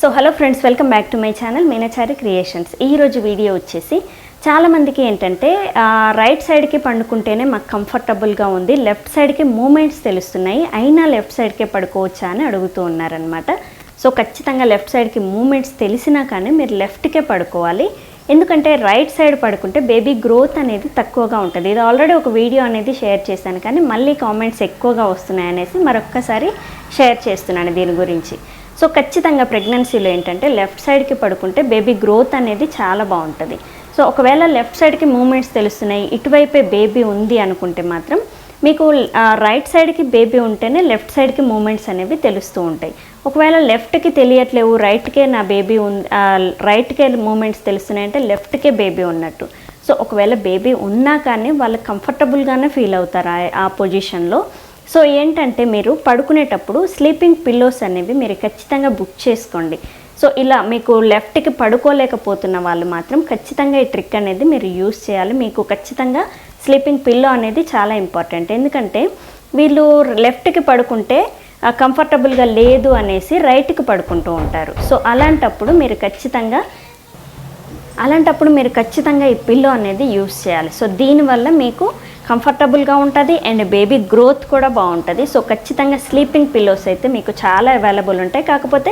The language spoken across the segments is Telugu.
So hello friends, welcome back to my channel Meenachari creations. ఈరోజు వీడియో వచ్చేసి చాలామందికి ఏంటంటే రైట్ సైడ్కి పండుకుంటేనే మాకు కంఫర్టబుల్గా ఉంది, లెఫ్ట్ సైడ్కి మూమెంట్స్ తెలుస్తున్నాయి, అయినా లెఫ్ట్ సైడ్కే పడుకోవచ్చా అని అడుగుతూ ఉన్నారనమాట. సో ఖచ్చితంగా లెఫ్ట్ సైడ్కి మూమెంట్స్ తెలిసినా కానీ మీరు లెఫ్ట్కే పడుకోవాలి. ఎందుకంటే రైట్ సైడ్ పడుకుంటే బేబీ గ్రోత్ అనేది తక్కువగా ఉంటుంది. ఇది ఆల్రెడీ ఒక వీడియో అనేది షేర్ చేశాను, కానీ మళ్ళీ కామెంట్స్ ఎక్కువగా వస్తున్నాయి అనేసి మరొక్కసారి షేర్ చేస్తున్నాను దీని గురించి. సో ఖచ్చితంగా ప్రెగ్నెన్సీలో ఏంటంటే లెఫ్ట్ సైడ్కి పడుకుంటే బేబీ గ్రోత్ అనేది చాలా బాగుంటుంది. సో ఒకవేళ లెఫ్ట్ సైడ్కి మూమెంట్స్ తెలుస్తున్నాయి, ఇటువైపే బేబీ ఉంది అనుకుంటే మాత్రం మీకు రైట్ సైడ్కి బేబీ ఉంటేనే లెఫ్ట్ సైడ్కి మూమెంట్స్ అనేవి తెలుస్తూ ఉంటాయి. ఒకవేళ లెఫ్ట్కి తెలియట్లేవు, రైట్కే నా బేబీ ఉంది, రైట్కే మూమెంట్స్ తెలుస్తున్నాయి అంటే లెఫ్ట్కే బేబీ ఉన్నట్టు. సో ఒకవేళ బేబీ ఉన్నా కానీ వాళ్ళు కంఫర్టబుల్గానే ఫీల్ అవుతారు ఆ పొజిషన్లో. సో ఏంటంటే మీరు పడుకునేటప్పుడు స్లీపింగ్ పిల్లోస్ అనేవి మీరు ఖచ్చితంగా బుక్ చేసుకోండి. సో ఇలా మీకు లెఫ్ట్కి పడుకోలేకపోతున్న వాళ్ళు మాత్రం ఖచ్చితంగా ఈ ట్రిక్ అనేది మీరు యూస్ చేయాలి. మీకు ఖచ్చితంగా స్లీపింగ్ పిల్లో అనేది చాలా ఇంపార్టెంట్. ఎందుకంటే వీళ్ళు లెఫ్ట్కి పడుకుంటే కంఫర్టబుల్గా లేదు అనేసి రైట్కి పడుకుంటూ ఉంటారు. సో అలాంటప్పుడు మీరు ఖచ్చితంగా ఈ పిల్లో అనేది యూస్ చేయాలి. సో దీనివల్ల మీకు కంఫర్టబుల్గా ఉంటుంది అండ్ బేబీ గ్రోత్ కూడా బాగుంటుంది. సో ఖచ్చితంగా స్లీపింగ్ పిల్లోస్ అయితే మీకు చాలా అవైలబుల్ ఉంటాయి, కాకపోతే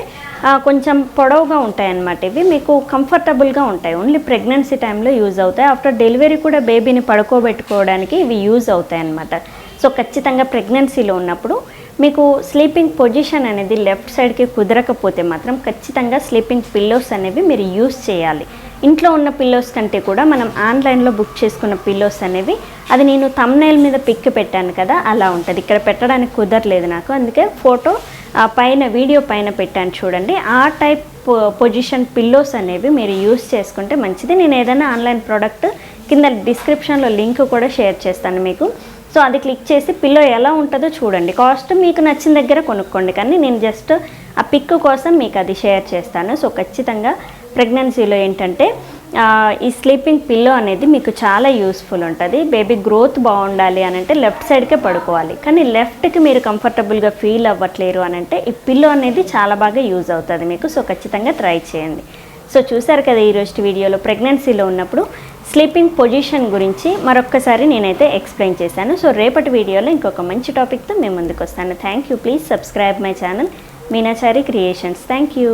కొంచెం పొడవుగా ఉంటాయి అన్నమాట. ఇవి మీకు కంఫర్టబుల్గా ఉంటాయి, ఓన్లీ ప్రెగ్నెన్సీ టైంలో యూజ్ అవుతాయి. ఆఫ్టర్ డెలివరీ కూడా బేబీని పడుకోబెట్టుకోవడానికి ఇవి యూజ్ అవుతాయి అన్నమాట. సో ఖచ్చితంగా ప్రెగ్నెన్సీలో ఉన్నప్పుడు మీకు స్లీపింగ్ పొజిషన్ అనేది లెఫ్ట్ సైడ్కి కుదరకపోతే మాత్రం ఖచ్చితంగా స్లీపింగ్ పిల్లోస్ అనేవి మీరు యూజ్ చేయాలి. ఇంట్లో ఉన్న పిల్లోస్ కంటే కూడా మనం ఆన్లైన్లో బుక్ చేసుకున్న పిల్లోస్ అనేవి, అది నేను థంబ్నెయిల్ మీద పిక్ పెట్టాను కదా, అలా ఉంటుంది. ఇక్కడ పెట్టడానికి కుదరలేదు నాకు, అందుకే ఫోటో పైన వీడియో పైన పెట్టాను చూడండి. ఆ టైప్ పొజిషన్ పిల్లోస్ అనేవి మీరు యూజ్ చేసుకుంటే మంచిది. నేను ఏదైనా ఆన్లైన్ ప్రోడక్ట్ కింద డిస్క్రిప్షన్లో లింక్ కూడా షేర్ చేస్తాను మీకు. సో అది క్లిక్ చేసి పిల్లో ఎలా ఉంటుందో చూడండి. కాస్ట్ మీకు నచ్చిన దగ్గర కొనుక్కోండి, కానీ నేను జస్ట్ ఆ పిక్ కోసం మీకు అది షేర్ చేస్తాను. సో ఖచ్చితంగా ప్రెగ్నెన్సీలో ఏంటంటే ఈ స్లీపింగ్ పిల్లో అనేది మీకు చాలా యూస్ఫుల్ ఉంటుంది. బేబీ గ్రోత్ బాగుండాలి అని అంటే లెఫ్ట్ సైడ్కే పడుకోవాలి, కానీ లెఫ్ట్కి మీరు కంఫర్టబుల్గా ఫీల్ అవ్వట్లేరు అని అంటే ఈ పిల్లో అనేది చాలా బాగా యూజ్ అవుతుంది మీకు. సో ఖచ్చితంగా ట్రై చేయండి. సో చూసారు కదా ఈరోజు వీడియోలో ప్రెగ్నెన్సీలో ఉన్నప్పుడు స్లీపింగ్ పొజిషన్ గురించి మరొక్కసారి నేనైతే ఎక్స్ప్లెయిన్ చేశాను. సో రేపటి వీడియోలో ఇంకొక మంచి టాపిక్తో మేము ముందుకు వస్తాను. Thank you. Please subscribe my channel Meenachari creations. Thank you.